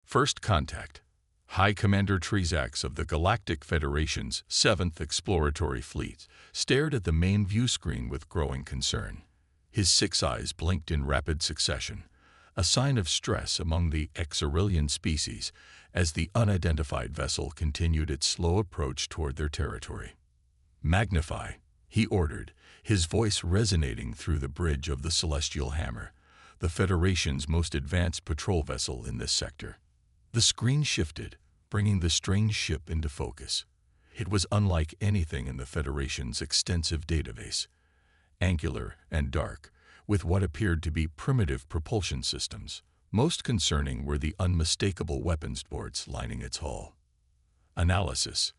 First Contact. High Commander Trizax of the Galactic Federation's 7th Exploratory Fleet stared at the main view screen with growing concern. His 6 eyes blinked in rapid succession, a sign of stress among the Exarillion species as the unidentified vessel continued its slow approach toward their territory. "Magnify," he ordered, his voice resonating through the bridge of the Celestial Hammer, the Federation's most advanced patrol vessel in this sector. The screen shifted, bringing the strange ship into focus. It was unlike anything in the Federation's extensive database. Angular and dark, with what appeared to be primitive propulsion systems. Most concerning were the unmistakable weapons boards lining its hull. "Analysis,"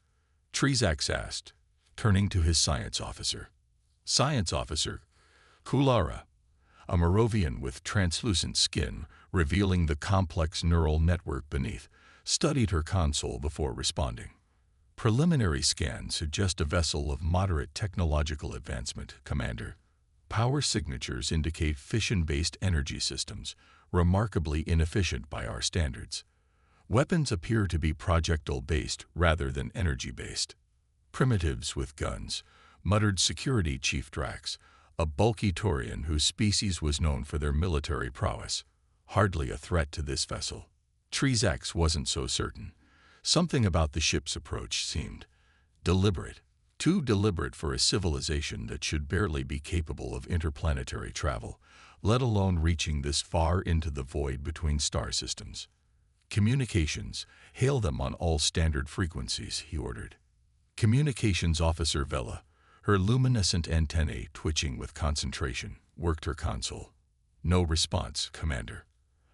Trizax asked, turning to his science officer. Science officer Kulara, a Moravian with translucent skin, revealing the complex neural network beneath, studied her console before responding. "Preliminary scans suggest a vessel of moderate technological advancement, Commander. Power signatures indicate fission-based energy systems, remarkably inefficient by our standards. Weapons appear to be projectile-based rather than energy-based. Primitives with guns," muttered Security Chief Drax, a bulky Taurian whose species was known for their military prowess. "Hardly a threat to this vessel." Trizax wasn't so certain. Something about the ship's approach seemed deliberate, too deliberate for a civilization that should barely be capable of interplanetary travel, let alone reaching this far into the void between star systems. "Communications, hail them on all standard frequencies," he ordered. Communications Officer Vela, her luminescent antennae twitching with concentration, worked her console. "No response, Commander.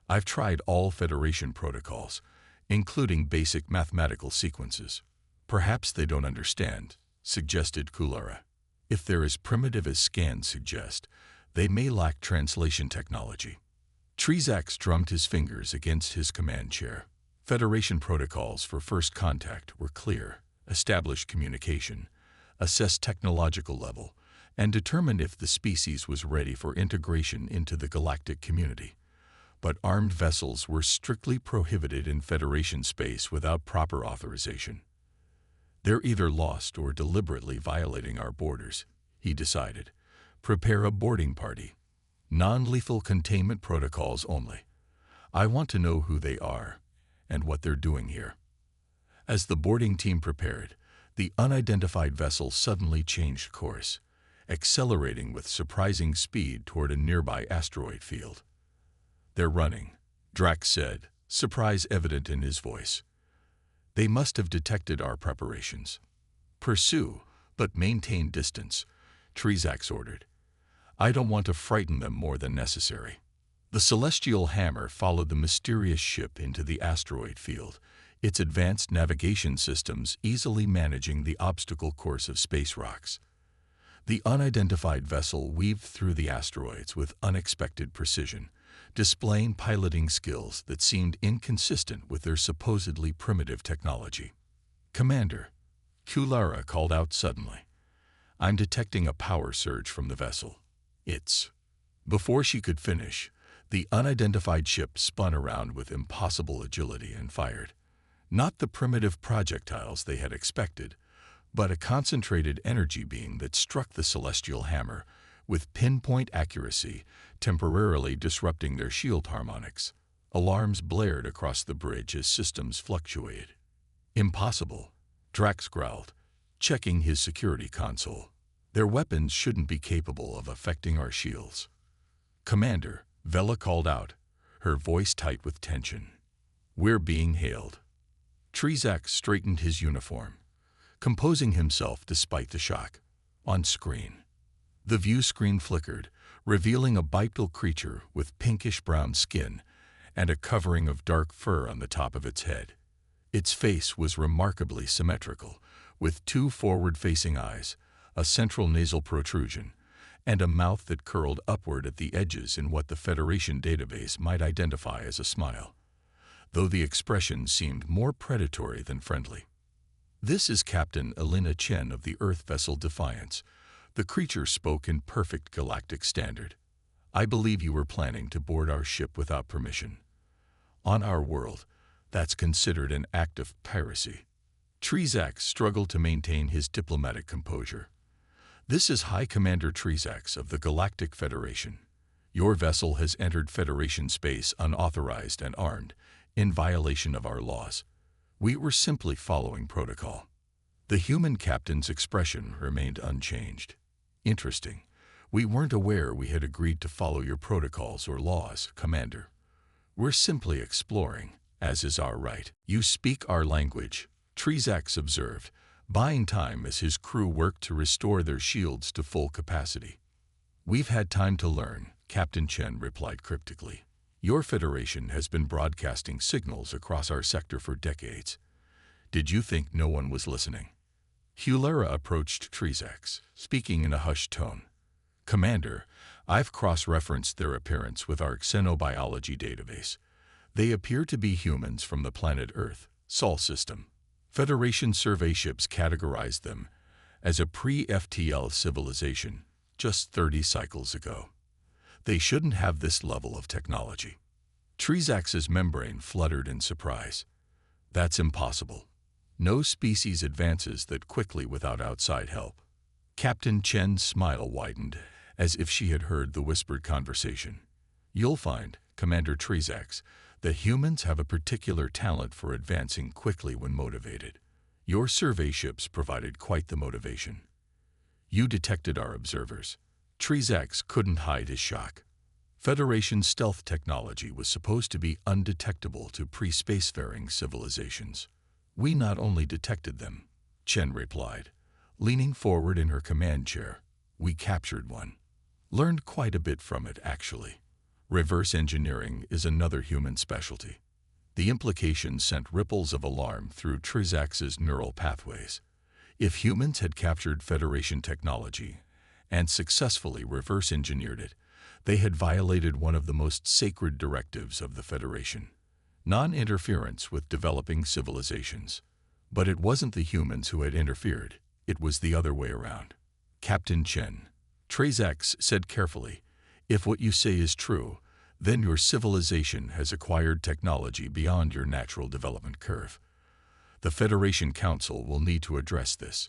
I've tried all Federation protocols, including basic mathematical sequences." "Perhaps they don't understand," suggested Kulara. "If they're as primitive as scans suggest, they may lack translation technology." Trizax drummed his fingers against his command chair. Federation protocols for first contact were clear: establish communication, assess technological level, and determine if the species was ready for integration into the galactic community. But armed vessels were strictly prohibited in Federation space without proper authorization. "They're either lost or deliberately violating our borders," he decided. "Prepare a boarding party. Non-lethal containment protocols only. I want to know who they are and what they're doing here." As the boarding team prepared, the unidentified vessel suddenly changed course, accelerating with surprising speed toward a nearby asteroid field. "They're running," Drax said, surprise evident in his voice. "They must have detected our preparations." "Pursue, but maintain distance," Trizax ordered. "I don't want to frighten them more than necessary." The Celestial Hammer followed the mysterious ship into the asteroid field, its advanced navigation systems easily managing the obstacle course of space rocks. The unidentified vessel weaved through the asteroids with unexpected precision, displaying piloting skills that seemed inconsistent with their supposedly primitive technology. "Commander," Kulara called out suddenly, "I'm detecting a power surge from the vessel. It's—" Before she could finish, the unidentified ship spun around with impossible agility and fired. Not the primitive projectiles they had expected, but a concentrated energy beam that struck the Celestial Hammer with pinpoint accuracy, temporarily disrupting their shield harmonics. Alarms blared across the bridge as systems fluctuated. "Impossible," Drax growled, checking his security console. "Their weapons shouldn't be capable of affecting our shields." "Commander," Vela called out, her voice tight with tension. "We're being hailed." Trizax straightened his uniform, composing himself despite the shock. On screen, the view screen flickered, revealing a bipedal creature with pinkish-brown skin and a covering of dark fur on the top of its head. Its face was remarkably symmetrical, with 2 forward-facing eyes, a central nasal protrusion, and a mouth that curled upward at the edges in what the Federation database might identify as a smile, though the expression seemed more predatory than friendly. "This is Captain Elena Chen of the Earth vessel Defiance." The creature spoke in perfect galactic standard. "I believe you were planning to board our ship without permission. On our world, That's considered an act of piracy. Trzak struggled to maintain his diplomatic composure. This is High Commander Trzak of the Galactic Federation. Your vessel has entered Federation space unauthorized and armed, in violation of our laws. We were simply following protocol. The human captain's expression remained unchanged. Interesting. We weren't aware we had agreed to follow your protocols or laws, Commander. We're simply exploring, as is our right. You speak our language, Trzak observed, buying time as his crew worked to restore their shields to full capacity. We've had time to learn, Captain Chen replied cryptically. Your Federation has been broadcasting signals across our sector for decades. Did you think no one was listening? Hulera approached Trzak, speaking in a hushed tone. Commander, I've cross-referenced their appearance with our xenobiology database. They appear to be humans from the planet Earth, Sol system. Federation survey ships categorized them as a pre-FTL civilization just 30 cycles ago. They shouldn't have this level of technology. Trzak's membrane fluttered in surprise. That's impossible. No species advances that quickly without outside help. Captain Chen's smile widened, as if she had heard the whispered conversation. You'll find, Commander Trzak, that humans have a particular talent for advancing quickly when motivated. Your survey ships provided quite the motivation. You detected our observers. Trzak couldn't hide his shock. Federation stealth technology was supposed to be undetectable to pre-spacefaring civilizations. We not only detected them, Chen replied, leaning forward in her command chair. We captured one. Learned quite a bit from it, actually. Reverse engineering is another human specialty. The implication sent ripples of alarm through Trzak's neural pathways. If humans had captured Federation technology and successfully reverse engineered it, they had violated one of the most sacred directives of the Federation: non-interference with developing civilizations. But it wasn't the humans who had interfered, it was the other way around. Captain Chen, Trzak said carefully, if what you say is true, then your civilization has acquired technology beyond your natural development curve. The Federation Council will need to address this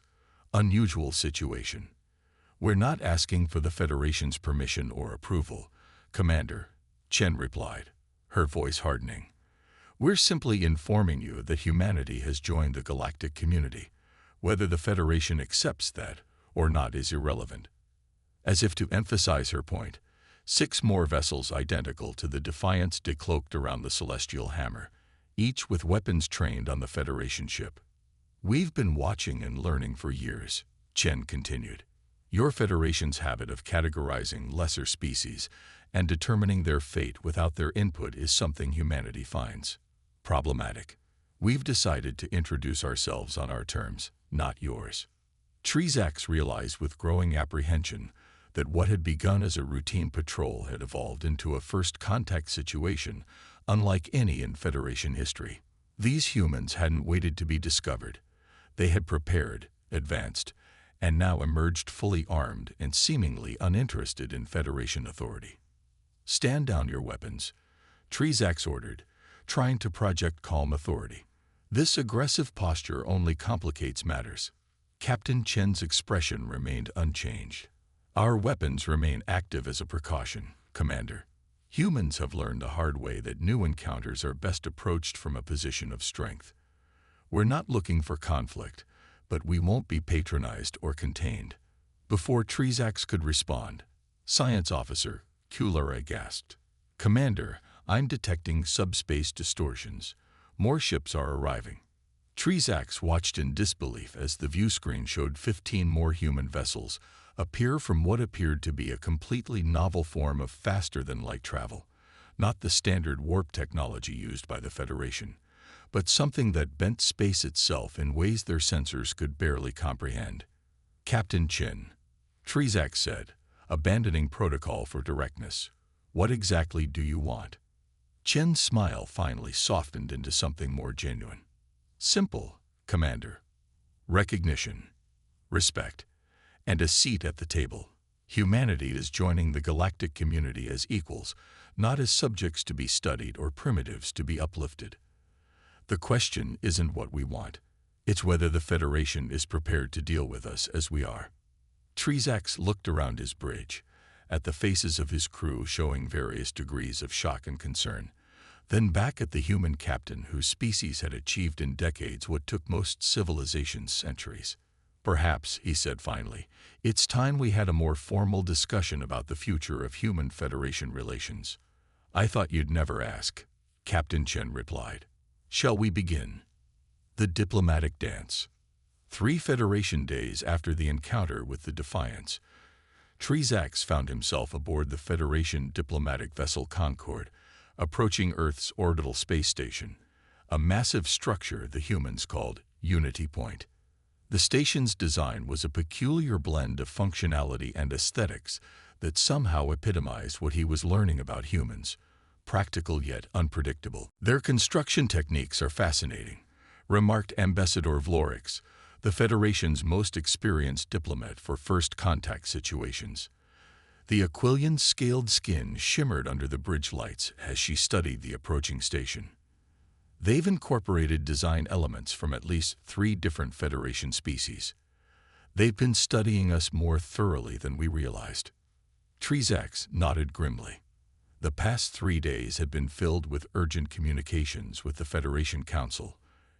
unusual situation. We're not asking for the Federation's permission or approval, Commander, Chen replied, her voice hardening. We're simply informing you that humanity has joined the galactic community. Whether the Federation accepts that or not is irrelevant. As if to emphasize her point, 6 more vessels identical to the Defiance decloaked around the Celestial Hammer, each with weapons trained on the Federation ship. We've been watching and learning for years, Chen continued. Your Federation's habit of categorizing lesser species and determining their fate without their input is something humanity finds problematic. We've decided to introduce ourselves on our terms, not yours. Trzak realized with growing apprehension that what had begun as a routine patrol had evolved into a first contact situation unlike any in Federation history. These humans hadn't waited to be discovered. They had prepared, advanced, and now emerged fully armed and seemingly uninterested in Federation authority. Stand down your weapons, Trzak ordered, trying to project calm authority. This aggressive posture only complicates matters. Captain Chen's expression remained unchanged. Our weapons remain active as a precaution, Commander. Humans have learned the hard way that new encounters are best approached from a position of strength. We're not looking for conflict, but we won't be patronized or contained. Before Trzak could respond, Science Officer Hulera gasped. Commander, I'm detecting subspace distortions. More ships are arriving. Trzak watched in disbelief as the view screen showed 15 more human vessels appear from what appeared to be a completely novel form of faster-than-light travel, not the standard warp technology used by the Federation, but something that bent space itself in ways their sensors could barely comprehend. Captain Chen, Trzak said, abandoning protocol for directness. What exactly do you want? Chen's smile finally softened into something more genuine. Simple, Commander. Recognition, respect, and a seat at the table. Humanity is joining the galactic community as equals, not as subjects to be studied or primitives to be uplifted. The question isn't what we want. It's whether the Federation is prepared to deal with us as we are. Trezax looked around his bridge, at the faces of his crew showing various degrees of shock and concern, then back at the human captain whose species had achieved in decades what took most civilizations centuries. Perhaps, he said finally, it's time we had a more formal discussion about the future of human Federation relations. I thought you'd never ask, Captain Chen replied. Shall we begin? The diplomatic dance. 3 Federation days after the encounter with the Defiance, Trezax found himself aboard the Federation diplomatic vessel Concord, approaching Earth's orbital space station, a massive structure the humans called Unity Point. The station's design was a peculiar blend of functionality and aesthetics that somehow epitomized what he was learning about humans, practical yet unpredictable. Their construction techniques are fascinating, remarked Ambassador Vlorix, the Federation's most experienced diplomat for first-contact situations. The Aquilian's scaled skin shimmered under the bridge lights as she studied the approaching station. They've incorporated design elements from at least 3 different Federation species. They've been studying us more thoroughly than we realized. Trezax nodded grimly. The past 3 days had been filled with urgent communications with the Federation Council,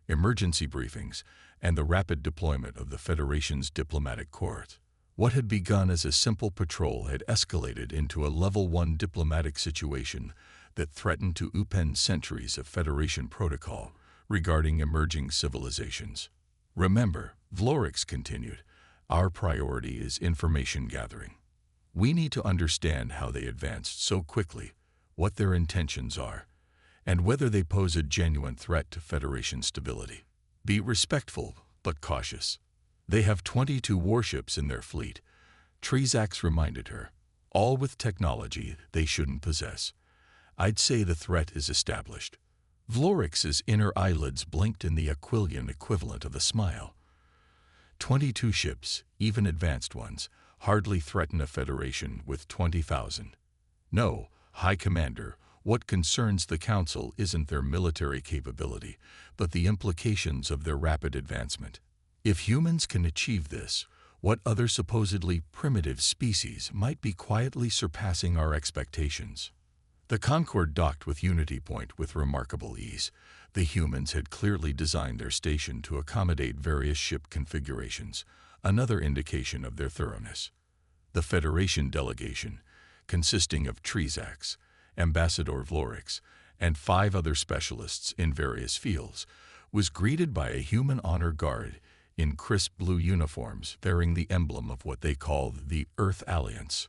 emergency briefings, and the rapid deployment of the Federation's diplomatic corps. What had begun as a simple patrol had escalated into a Level 1 diplomatic situation that threatened to upend centuries of Federation protocol regarding emerging civilizations. Remember, Vlorix continued, our priority is information gathering. We need to understand how they advanced so quickly, what their intentions are, and whether they pose a genuine threat to Federation stability. Be respectful, but cautious. They have 22 warships in their fleet, Trezax reminded her, all with technology they shouldn't possess. I'd say the threat is established. Vlorix's inner eyelids blinked in the Aquilian equivalent of a smile. 22 ships, even advanced ones, hardly threaten a Federation with 20,000. No, High Commander, what concerns the Council isn't their military capability, but the implications of their rapid advancement. If humans can achieve this, what other supposedly primitive species might be quietly surpassing our expectations? The Concorde docked with Unity Point with remarkable ease. The humans had clearly designed their station to accommodate various ship configurations, another indication of their thoroughness. The Federation delegation, consisting of Trezax, Ambassador Vlorix, and 5 other specialists in various fields, was greeted by a human honor guard in crisp blue uniforms bearing the emblem of what they called the Earth Alliance,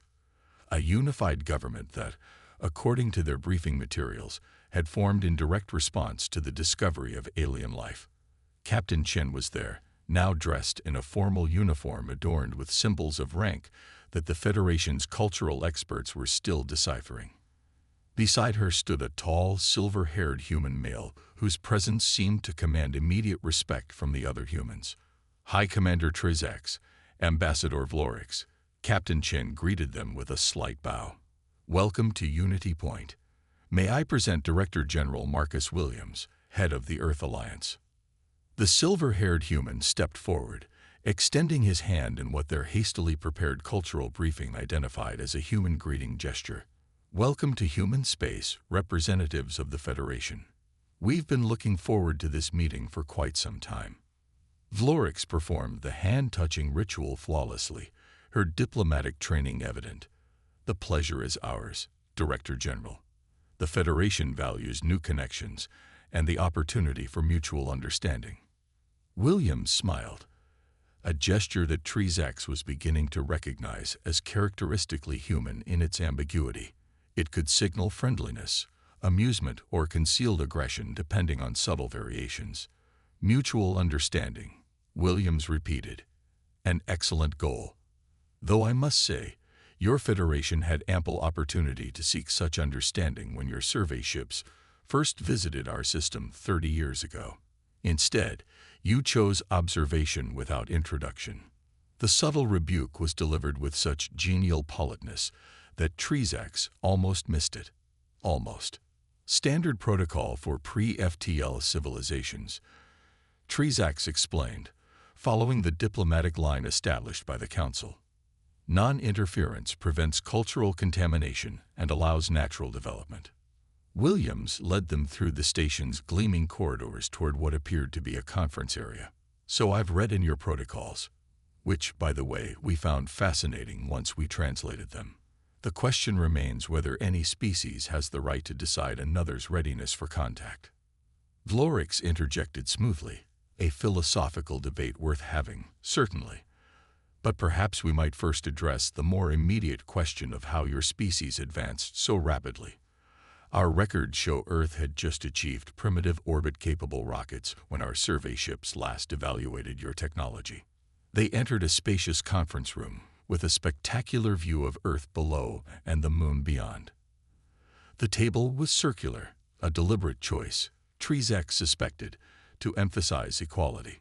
a unified government that, according to their briefing materials, had formed in direct response to the discovery of alien life. Captain Chen was there, now dressed in a formal uniform adorned with symbols of rank that the Federation's cultural experts were still deciphering. Beside her stood a tall, silver-haired human male whose presence seemed to command immediate respect from the other humans. High Commander Trezax, Ambassador Vlorix, Captain Chen greeted them with a slight bow. Welcome to Unity Point. May I present Director General Marcus Williams, head of the Earth Alliance. The silver-haired human stepped forward, extending his hand in what their hastily prepared cultural briefing identified as a human greeting gesture. Welcome to human space, representatives of the Federation. We've been looking forward to this meeting for quite some time. Vlorix performed the hand-touching ritual flawlessly, her diplomatic training evident. The pleasure is ours, Director General. The Federation values new connections and the opportunity for mutual understanding. Williams smiled, a gesture that Trezax was beginning to recognize as characteristically human in its ambiguity. It could signal friendliness, amusement, or concealed aggression depending on subtle variations. Mutual understanding, Williams repeated. An excellent goal. Though I must say, your Federation had ample opportunity to seek such understanding when your survey ships first visited our system 30 years ago. Instead, you chose observation without introduction. The subtle rebuke was delivered with such genial politeness that Trezax almost missed it. Almost. Standard protocol for pre-FTL civilizations, Trezax explained, following the diplomatic line established by the Council. Non-interference prevents cultural contamination and allows natural development. Williams led them through the station's gleaming corridors toward what appeared to be a conference area. So I've read in your protocols, which, by the way, we found fascinating once we translated them. The question remains whether any species has the right to decide another's readiness for contact. Vlorix interjected smoothly, a philosophical debate worth having, certainly. But perhaps we might first address the more immediate question of how your species advanced so rapidly. Our records show Earth had just achieved primitive orbit-capable rockets when our survey ships last evaluated your technology. They entered a spacious conference room with a spectacular view of Earth below and the Moon beyond. The table was circular, a deliberate choice, Trezax suspected, to emphasize equality.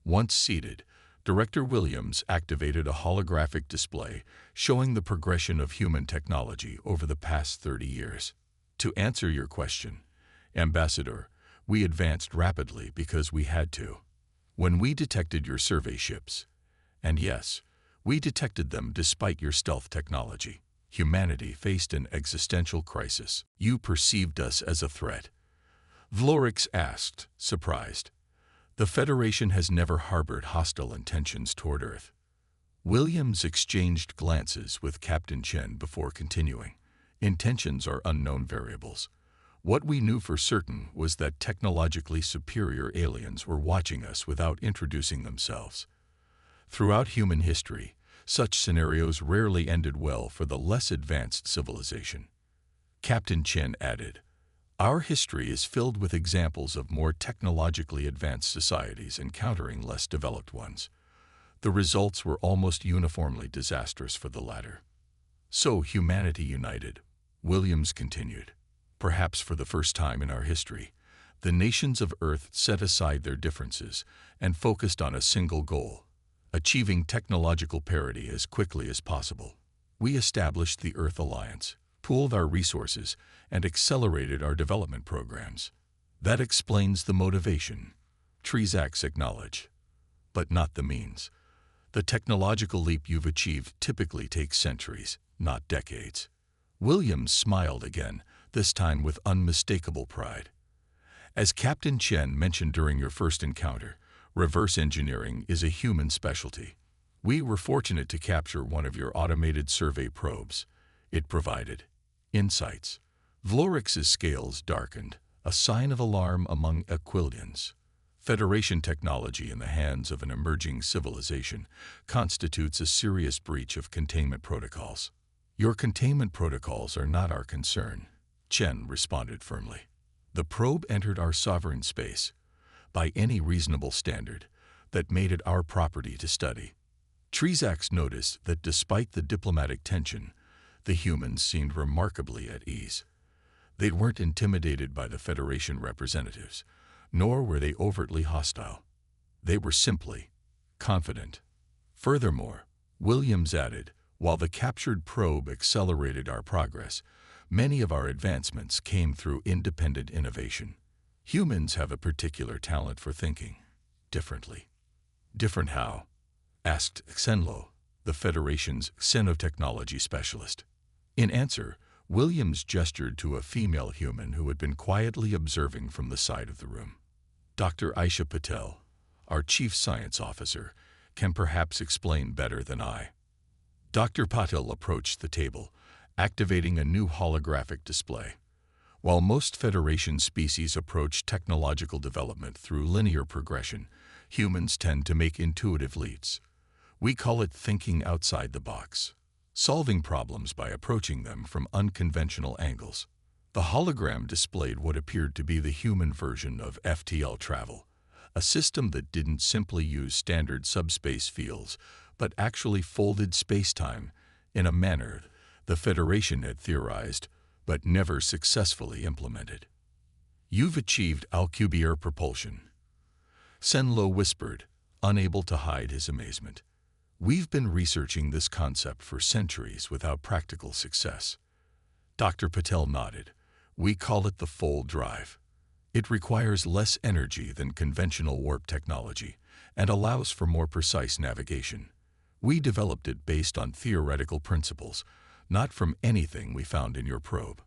Once seated, Director Williams activated a holographic display showing the progression of human technology over the past 30 years. To answer your question, Ambassador, we advanced rapidly because we had to. When we detected your survey ships, and yes, we detected them despite your stealth technology, humanity faced an existential crisis. You perceived us as a threat. Vlorix asked, surprised. The Federation has never harbored hostile intentions toward Earth. Williams exchanged glances with Captain Chen before continuing. Intentions are unknown variables. What we knew for certain was that technologically superior aliens were watching us without introducing themselves. Throughout human history, such scenarios rarely ended well for the less advanced civilization. Captain Chen added, "Our history is filled with examples of more technologically advanced societies encountering less developed ones. The results were almost uniformly disastrous for the latter. So humanity united," Williams continued. "Perhaps for the first time in our history, the nations of Earth set aside their differences and focused on a single goal, achieving technological parity as quickly as possible. We established the Earth Alliance, pooled our resources, and accelerated our development programs. That explains the motivation," Trezax acknowledged, "but not the means. The technological leap you've achieved typically takes centuries, not decades." Williams smiled again, this time with unmistakable pride. "As Captain Chen mentioned during your first encounter, reverse engineering is a human specialty. We were fortunate to capture one of your automated survey probes. It provided insights." Vlorix's scales darkened, a sign of alarm among Aquilians. Federation technology in the hands of an emerging civilization constitutes a serious breach of containment protocols. "Your containment protocols are not our concern," Chen responded firmly. "The probe entered our sovereign space, by any reasonable standard, that made it our property to study." Trezax noticed that despite the diplomatic tension, the humans seemed remarkably at ease. They weren't intimidated by the Federation representatives, nor were they overtly hostile. They were simply confident. Furthermore, Williams added, while the captured probe accelerated our progress, many of our advancements came through independent innovation. Humans have a particular talent for thinking differently. "Different how?" asked Xenlo, the Federation's xenotechnology specialist. In answer, Williams gestured to a female human who had been quietly observing from the side of the room. "Dr. Aisha Patel, our Chief Science Officer, can perhaps explain better than I." Dr. Patel approached the table, activating a new holographic display. While most Federation species approach technological development through linear progression, humans tend to make intuitive leaps. We call it thinking outside the box, solving problems by approaching them from unconventional angles. The hologram displayed what appeared to be the human version of FTL travel, a system that didn't simply use standard subspace fields, but actually folded spacetime in a manner the Federation had theorized, but never successfully implemented. "You've achieved Alcubierre propulsion," Xenlo whispered, unable to hide his amazement. "We've been researching this concept for centuries without practical success." Dr. Patel nodded, We call it the fold drive. It requires less energy than conventional warp technology and allows for more precise navigation. We developed it based on theoretical principles, not from anything we found in your probe.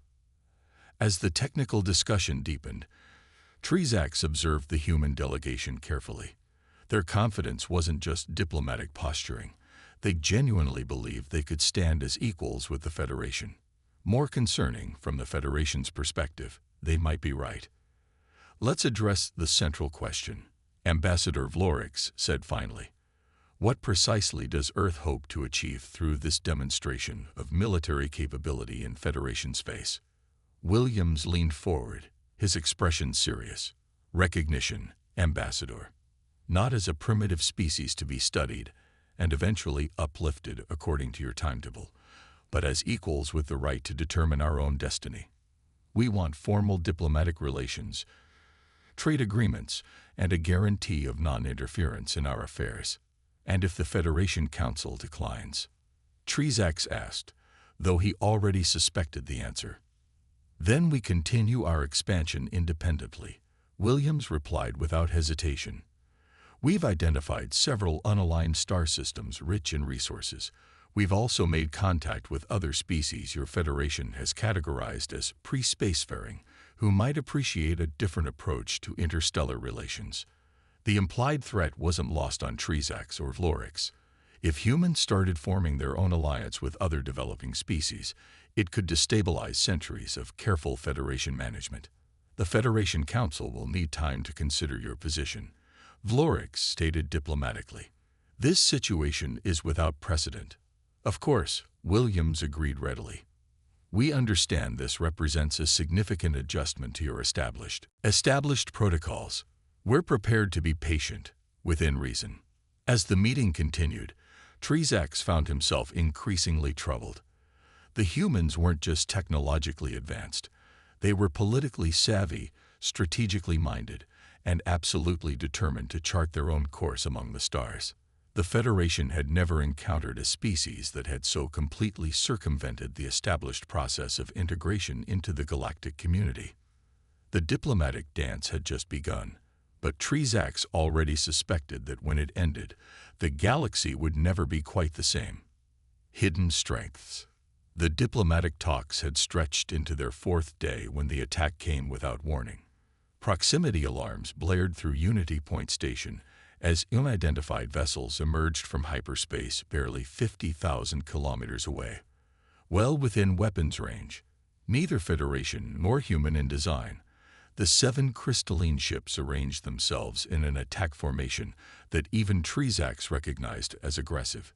As the technical discussion deepened, Trizax observed the human delegation carefully. Their confidence wasn't just diplomatic posturing. They genuinely believed they could stand as equals with the Federation. More concerning, from the Federation's perspective, they might be right. Let's address the central question, Ambassador Vlorix said finally. What precisely does Earth hope to achieve through this demonstration of military capability in Federation space? Williams leaned forward, his expression serious. Recognition, Ambassador. Not as a primitive species to be studied and eventually uplifted according to your timetable, but as equals with the right to determine our own destiny. We want formal diplomatic relations, trade agreements, and a guarantee of non-interference in our affairs. And if the Federation Council declines? Trizax asked, though he already suspected the answer. Then we continue our expansion independently, Williams replied without hesitation. We've identified several unaligned star systems rich in resources. We've also made contact with other species your Federation has categorized as pre-spacefaring, who might appreciate a different approach to interstellar relations. The implied threat wasn't lost on Trizax or Vlorix. If humans started forming their own alliance with other developing species, it could destabilize centuries of careful Federation management. The Federation Council will need time to consider your position, Vlorix stated diplomatically. This situation is without precedent. Of course, Williams agreed readily. We understand this represents a significant adjustment to your established protocols. We're prepared to be patient, within reason. As the meeting continued, Trizax found himself increasingly troubled. The humans weren't just technologically advanced. They were politically savvy, strategically minded, and absolutely determined to chart their own course among the stars. The Federation had never encountered a species that had so completely circumvented the established process of integration into the galactic community. The diplomatic dance had just begun. But Trizax already suspected that when it ended, the galaxy would never be quite the same. Hidden strengths. The diplomatic talks had stretched into their fourth day when the attack came without warning. Proximity alarms blared through Unity Point Station as unidentified vessels emerged from hyperspace barely 50,000 kilometers away. Well within weapons range, neither Federation nor human in design, the 7 crystalline ships arranged themselves in an attack formation that even Trizax recognized as aggressive.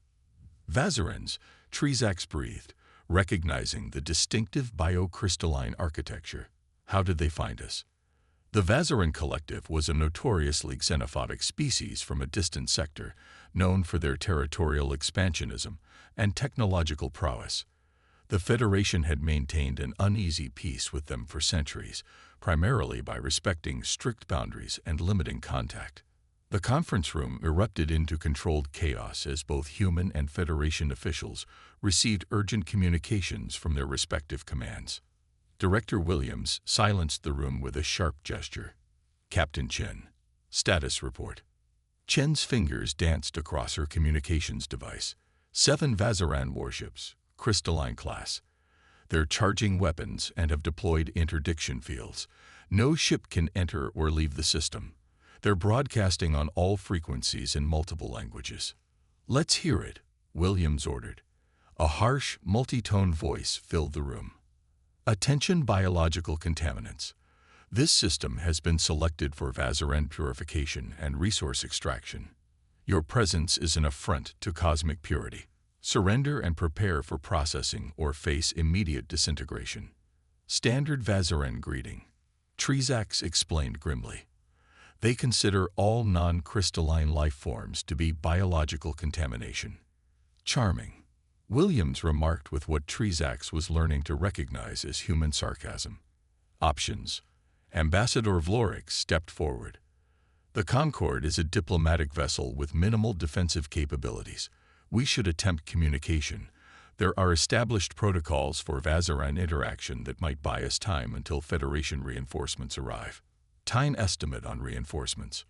Vazarans, Trizax breathed, recognizing the distinctive biocrystalline architecture. How did they find us? The Vazaran Collective was a notoriously xenophobic species from a distant sector, known for their territorial expansionism and technological prowess. The Federation had maintained an uneasy peace with them for centuries, primarily by respecting strict boundaries and limiting contact. The conference room erupted into controlled chaos as both human and Federation officials received urgent communications from their respective commands. Director Williams silenced the room with a sharp gesture. Captain Chen, status report. Chen's fingers danced across her communications device. 7 Vazaran warships, crystalline class. They're charging weapons and have deployed interdiction fields. No ship can enter or leave the system. They're broadcasting on all frequencies in multiple languages. Let's hear it, Williams ordered. A harsh, multi-tone voice filled the room. Attention biological contaminants. This system has been selected for Vazaran purification and resource extraction. Your presence is an affront to cosmic purity. Surrender and prepare for processing or face immediate disintegration. Standard Vazaran greeting. Trizax explained grimly. They consider all non-crystalline life forms to be biological contamination. Charming, Williams remarked with what Trizax was learning to recognize as human sarcasm. Options. Ambassador Vlorix stepped forward. The Concorde is a diplomatic vessel with minimal defensive capabilities. We should attempt communication, There are established protocols for Vazaran interaction that might buy us time until Federation reinforcements arrive. Time estimate on reinforcements.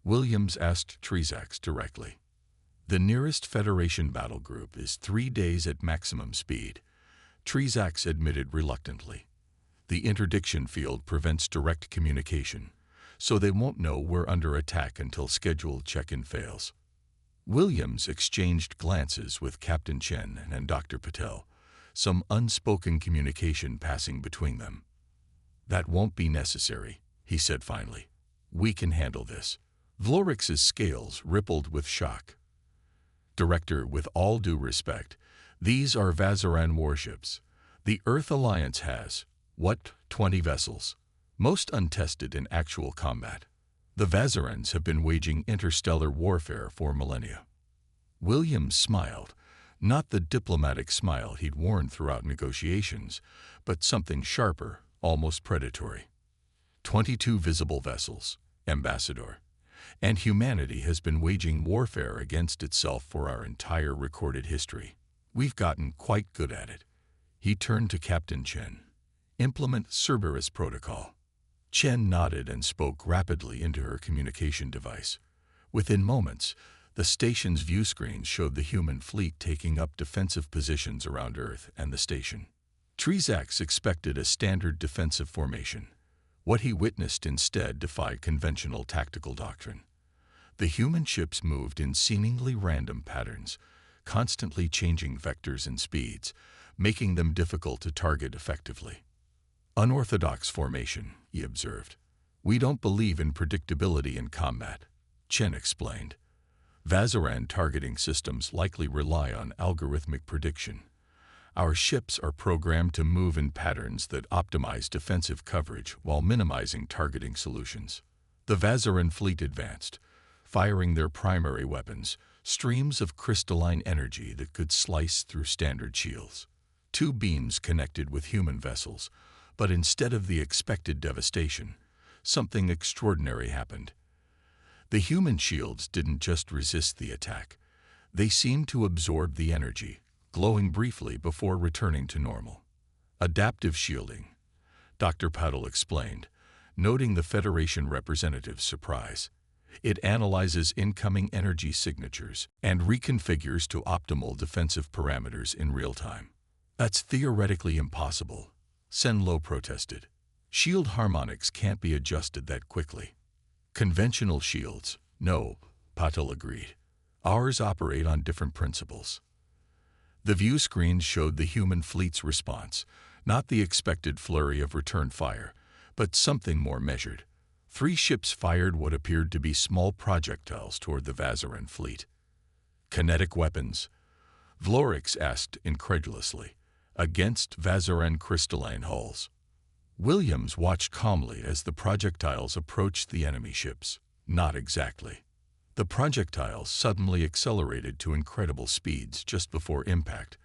Williams asked Trezax directly. The nearest Federation battle group is 3 days at maximum speed. Trezax admitted reluctantly. The interdiction field prevents direct communication, so they won't know we're under attack until scheduled check-in fails. Williams exchanged glances with Captain Chen and Dr. Patel, some unspoken communication passing between them. "That won't be necessary," he said finally. "We can handle this." Vlorix's scales rippled with shock. "Director, with all due respect, these are Vazaran warships. The Earth Alliance has, 20 vessels, most untested in actual combat. The Vazarans have been waging interstellar warfare for millennia." Williams smiled, not the diplomatic smile he'd worn throughout negotiations, but something sharper, almost predatory. 22 visible vessels, Ambassador, and humanity has been waging warfare against itself for our entire recorded history. We've gotten quite good at it. He turned to Captain Chen. "Implement Cerberus protocol." Chen nodded and spoke rapidly into her communication device. Within moments, the station's view screens showed the human fleet taking up defensive positions around Earth and the station. Trezax expected a standard defensive formation. What he witnessed instead defied conventional tactical doctrine. The human ships moved in seemingly random patterns, constantly changing vectors and speeds, making them difficult to target effectively. "Unorthodox formation," he observed. "We don't believe in predictability in combat," Chen explained. "Vazaran targeting systems likely rely on algorithmic prediction. Our ships are programmed to move in patterns that optimize defensive coverage while minimizing targeting solutions." The Vazaran fleet advanced, firing their primary weapons, streams of crystalline energy that could slice through standard shields. 2 beams connected with human vessels, but instead of the expected devastation, something extraordinary happened. The human shields didn't just resist the attack. They seemed to absorb the energy, glowing briefly before returning to normal. "Adaptive shielding," Dr. Patel explained, noting the Federation representative's surprise. "It analyzes incoming energy signatures and reconfigures to optimal defensive parameters in real time." "That's theoretically impossible," Senlo protested. "Shield harmonics can't be adjusted that quickly." "Conventional shields, no," Patel agreed. "Ours operate on different principles." The view screens showed the human fleet's response, not the expected flurry of return fire, but something more measured. 3 ships fired what appeared to be small projectiles toward the Vazaran fleet. "Kinetic weapons?" Vlorix asked incredulously. "Against Vazaran crystalline hulls." Williams watched calmly as the projectiles approached the enemy ships. Not exactly. The projectiles suddenly accelerated to incredible speeds just before impact,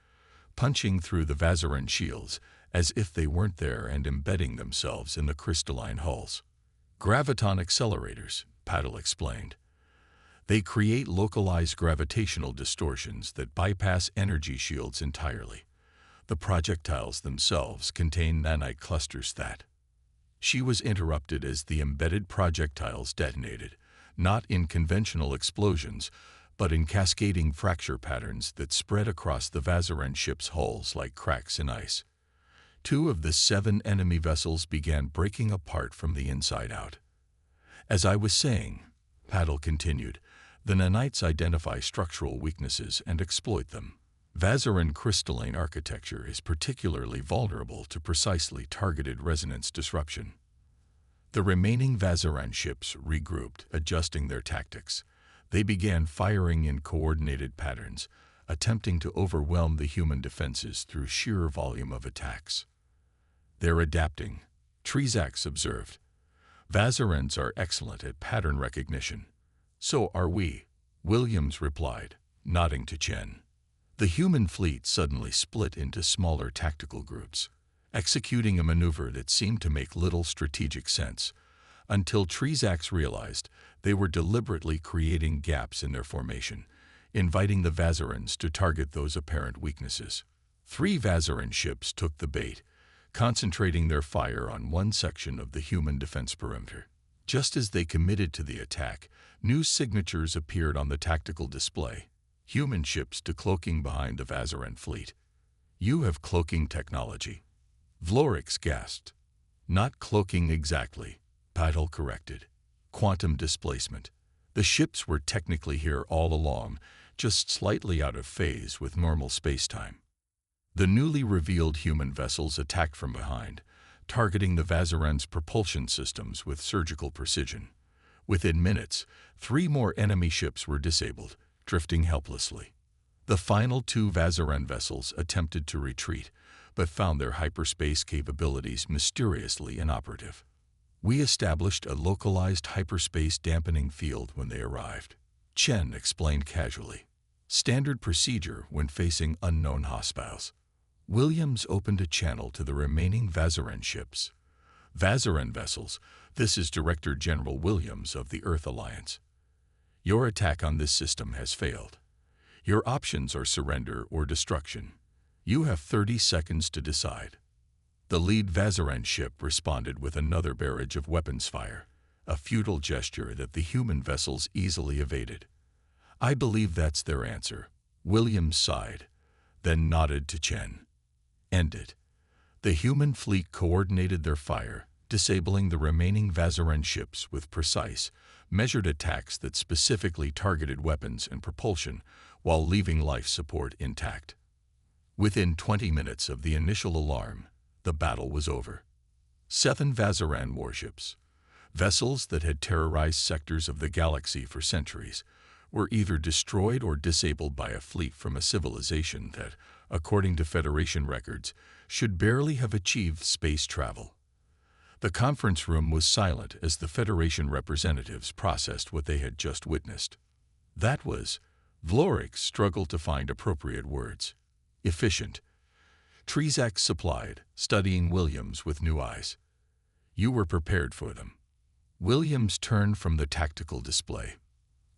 punching through the Vazaran shields as if they weren't there and embedding themselves in the crystalline hulls. "Graviton accelerators," Patel explained. "They create localized gravitational distortions that bypass energy shields entirely. The projectiles themselves contain nanite clusters that—" She was interrupted as the embedded projectiles detonated, not in conventional explosions, but in cascading fracture patterns that spread across the Vazaran ship's hulls like cracks in ice. 2 of the 7 enemy vessels began breaking apart from the inside out. "As I was saying," Patel continued, "the nanites identify structural weaknesses and exploit them. Vazaran crystalline architecture is particularly vulnerable to precisely targeted resonance disruption." The remaining Vazaran ships regrouped, adjusting their tactics. They began firing in coordinated patterns, attempting to overwhelm the human defenses through sheer volume of attacks. "They're adapting," Trezax observed. "Vazarans are excellent at pattern recognition." "So are we," Williams replied, nodding to Chen. The human fleet suddenly split into smaller tactical groups, executing a maneuver that seemed to make little strategic sense, until Trezax realized they were deliberately creating gaps in their formation, inviting the Vazarans to target those apparent weaknesses. 3 Vazaran ships took the bait, concentrating their fire on one section of the human defense perimeter. Just as they committed to the attack, new signatures appeared on the tactical display. Human ships decloaking behind the Vazaran fleet. "You have cloaking technology," Vlorix gasped. "Not cloaking exactly," Paddle corrected. "Quantum displacement. The ships were technically here all along, just slightly out of phase with normal spacetime." The newly revealed human vessels attacked from behind, targeting the Vazaran's propulsion systems with surgical precision. Within minutes, 3 more enemy ships were disabled, drifting helplessly. The final 2 Vazaran vessels attempted to retreat, but found their hyperspace capabilities mysteriously inoperative. "We established a localized hyperspace dampening field when they arrived," Chen explained casually. "Standard procedure when facing unknown hostiles." Williams opened a channel to the remaining Vazaran ships. "Vazaran vessels, this is Director General Williams of the Earth Alliance. Your attack on this system has failed. Your options are surrender or destruction. You have 30 seconds to decide." The lead Vazaran ship responded with another barrage of weapons fire, a futile gesture that the human vessels easily evaded. "I believe that's their answer," Williams sighed, then nodded to Chen. "End it." The human fleet coordinated their fire, disabling the remaining Vazaran ships with precise, measured attacks that specifically targeted weapons and propulsion while leaving life support intact. Within 20 minutes of the initial alarm, the battle was over. 7 Vazaran warships, vessels that had terrorized sectors of the galaxy for centuries, were either destroyed or disabled by a fleet from a civilization that, according to Federation records, should barely have achieved space travel. The conference room was silent as the Federation representatives processed what they had just witnessed. That was, Vlorix struggled to find appropriate words. "Efficient," Trzak supplied, studying Williams with new eyes. "You were prepared for them." Williams turned from the tactical display.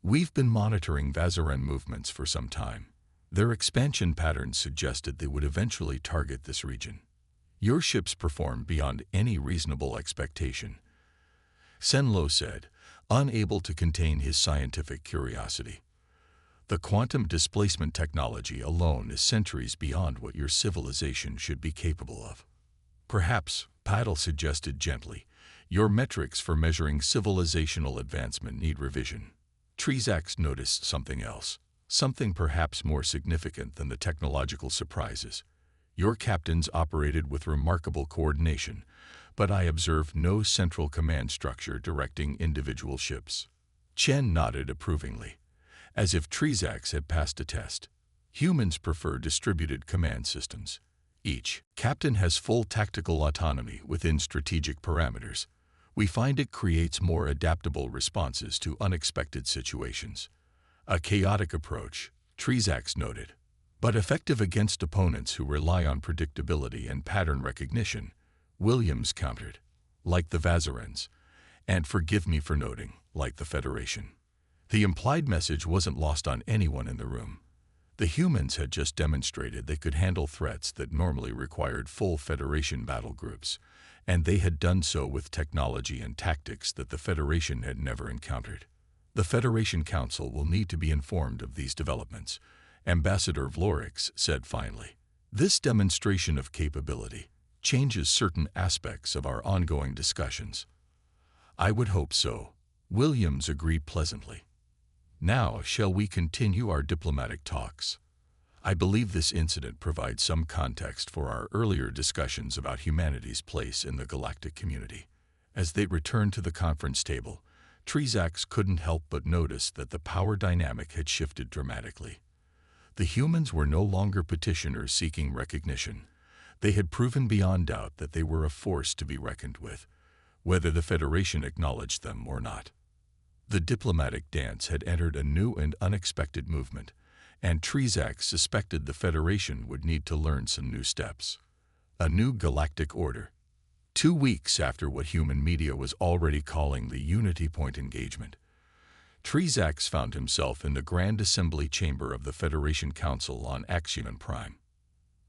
"We've been monitoring Vazaran movements for some time. Their expansion patterns suggested they would eventually target this region. Your ships performed beyond any reasonable expectation," Senlo said, unable to contain his scientific curiosity. "The quantum displacement technology alone is centuries beyond what your civilization should be capable of." "Perhaps," Paddle suggested gently, "your metrics for measuring civilizational advancement need revision." Trzak noticed something else, something perhaps more significant than the technological surprises. "Your captains operated with remarkable coordination, but I observed no central command structure directing individual ships." Chen nodded approvingly, as if Trzak had passed a test. "Humans prefer distributed command systems. Each captain has full tactical autonomy within strategic parameters. We find it creates more adaptable responses to unexpected situations. A chaotic approach," Trzak noted, "but effective against opponents who rely on predictability and pattern recognition," Williams countered. "Like the Vazarans, and forgive me for noting, like the Federation." The implied message wasn't lost on anyone in the room. The humans had just demonstrated they could handle threats that normally required full Federation battle groups, and they had done so with technology and tactics that the Federation had never encountered. "The Federation Council will need to be informed of these developments," Ambassador Vlorix said finally. "This demonstration of capability changes certain aspects of our ongoing discussions." "I would hope so," Williams agreed pleasantly. "Now, shall we continue our diplomatic talks? I believe this incident provides some context for our earlier discussions about humanity's place in the galactic community." As they returned to the conference table, Trzak couldn't help but notice that the power dynamic had shifted dramatically. The humans were no longer petitioners seeking recognition. They had proven beyond doubt that they were a force to be reckoned with, whether the Federation acknowledged them or not. The diplomatic dance had entered a new and unexpected movement, and Trzak suspected the Federation would need to learn some new steps. A new galactic order. 2 weeks after what human media was already calling the Unity Point engagement, Trzak found himself in the Grand Assembly chamber of the Federation Council on Axion Prime.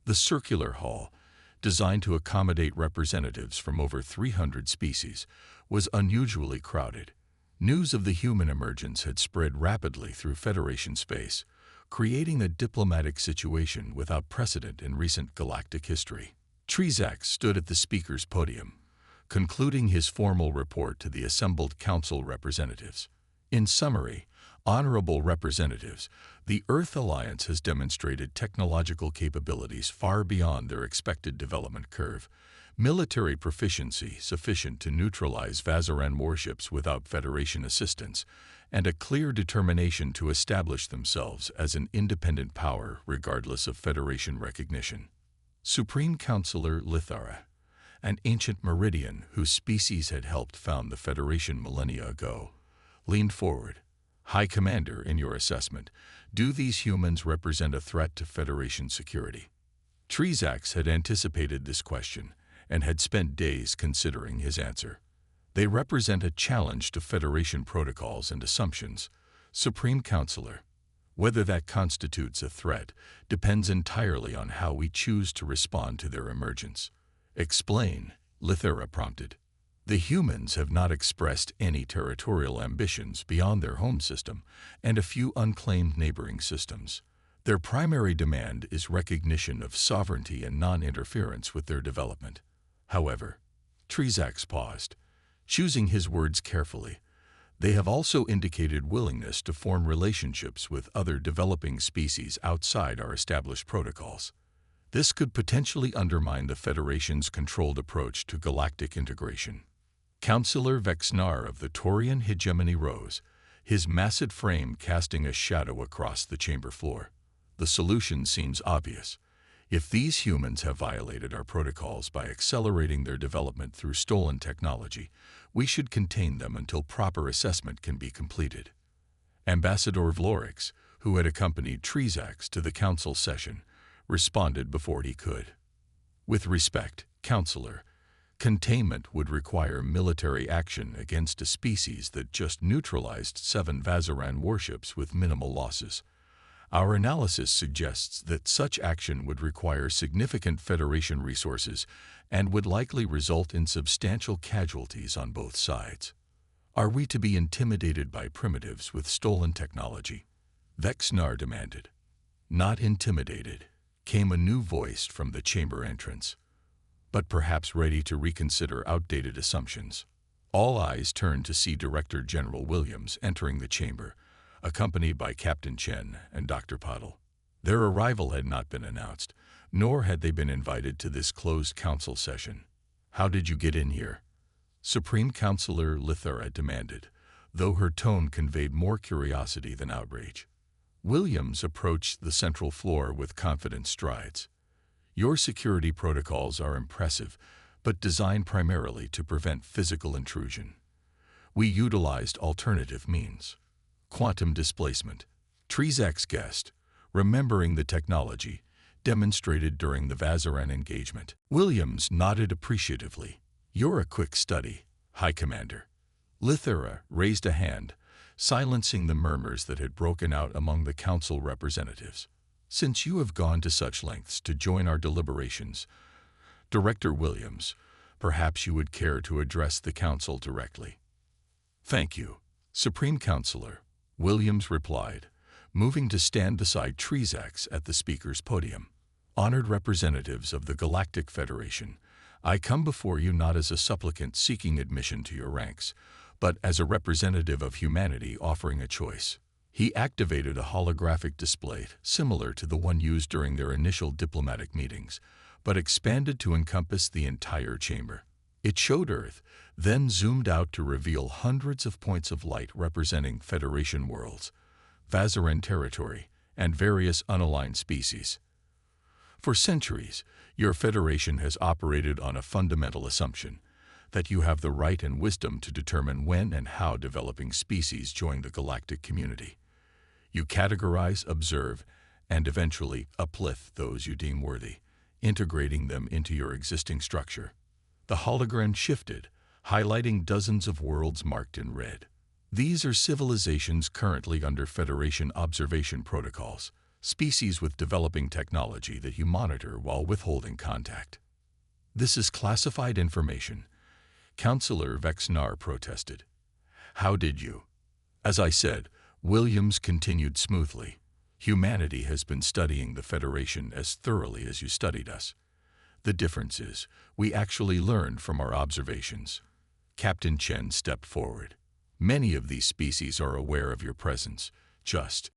The circular hall, designed to accommodate representatives from over 300 species, was unusually crowded. News of the human emergence had spread rapidly through Federation space, creating a diplomatic situation without precedent in recent galactic history. Trzak stood at the speaker's podium, concluding his formal report to the assembled council representatives. In summary, honorable representatives, the Earth Alliance has demonstrated technological capabilities far beyond their expected development curve, military proficiency sufficient to neutralize Vazaran warships without Federation assistance, and a clear determination to establish themselves as an independent power regardless of Federation recognition. Supreme Counselor Lithara, an ancient Meridian whose species had helped found the Federation millennia ago, leaned forward. High Commander, in your assessment, do these humans represent a threat to Federation security? Trzak had anticipated this question and had spent days considering his answer. They represent a challenge to Federation protocols and assumptions. Supreme Counselor, whether that constitutes a threat depends entirely on how we choose to respond to their emergence. Explain, Lithara prompted. The humans have not expressed any territorial ambitions beyond their home system and a few unclaimed neighboring systems. Their primary demand is recognition of sovereignty and non-interference with their development. However, Trzak paused, choosing his words carefully. They have also indicated willingness to form relationships with other developing species outside our established protocols. This could potentially undermine the Federation's controlled approach to galactic integration. Councillor Vexnar of the Taurian hegemony rose, his massive frame casting a shadow across the chamber floor. The solution seems obvious. If these humans have violated our protocols by accelerating their development through stolen technology, we should contain them until proper assessment can be completed. Ambassador Vlorix, who had accompanied Trzak to the council session, responded before he could. With respect, Counselor, containment would require military action against a species that just neutralized 7 Vazaran warships with minimal losses. Our analysis suggests that such action would require significant Federation resources and would likely result in substantial casualties on both sides. Are we to be intimidated by primitives with stolen technology? Vexnar demanded. Not intimidated, came a new voice from the chamber entrance, but perhaps ready to reconsider outdated assumptions. All eyes turned to see Director General Williams entering the chamber, accompanied by Captain Chen and Dr. Pottle. Their arrival had not been announced, nor had they been invited to this closed council session. How did you get in here? Supreme Counselor Lithara demanded, though her tone conveyed more curiosity than outrage. Williams approached the central floor with confident strides. Your security protocols are impressive, but designed primarily to prevent physical intrusion. We utilized alternative means. Quantum displacement. Trzak guessed, remembering the technology demonstrated during the Vazaran engagement. Williams nodded appreciatively. You're a quick study, High Commander. Lithara raised a hand, silencing the murmurs that had broken out among the council representatives. Since you have gone to such lengths to join our deliberations, Director Williams, perhaps you would care to address the council directly. Thank you, Supreme Counselor, Williams replied, moving to stand beside Trzak at the speaker's podium. Honored representatives of the Galactic Federation, I come before you not as a supplicant seeking admission to your ranks, but as a representative of humanity offering a choice. He activated a holographic display similar to the one used during their initial diplomatic meetings, but expanded to encompass the entire chamber. It showed Earth, then zoomed out to reveal hundreds of points of light representing Federation worlds, Vazaran territory, and various unaligned species. For centuries, your Federation has operated on a fundamental assumption that you have the right and wisdom to determine when and how developing species join the galactic community. You categorize, observe, and eventually uplift those you deem worthy, integrating them into your existing structure. The hologram shifted, highlighting dozens of worlds marked in red. These are civilizations currently under Federation observation protocols. species with developing technology that you monitor while withholding contact. This is classified information. Counselor Vexnar protested. How did you? As I said, Williams continued smoothly. Humanity has been studying the Federation as thoroughly as you studied us. The difference is, we actually learned from our observations. Captain Chen stepped forward. Many of these species are aware of your presence, just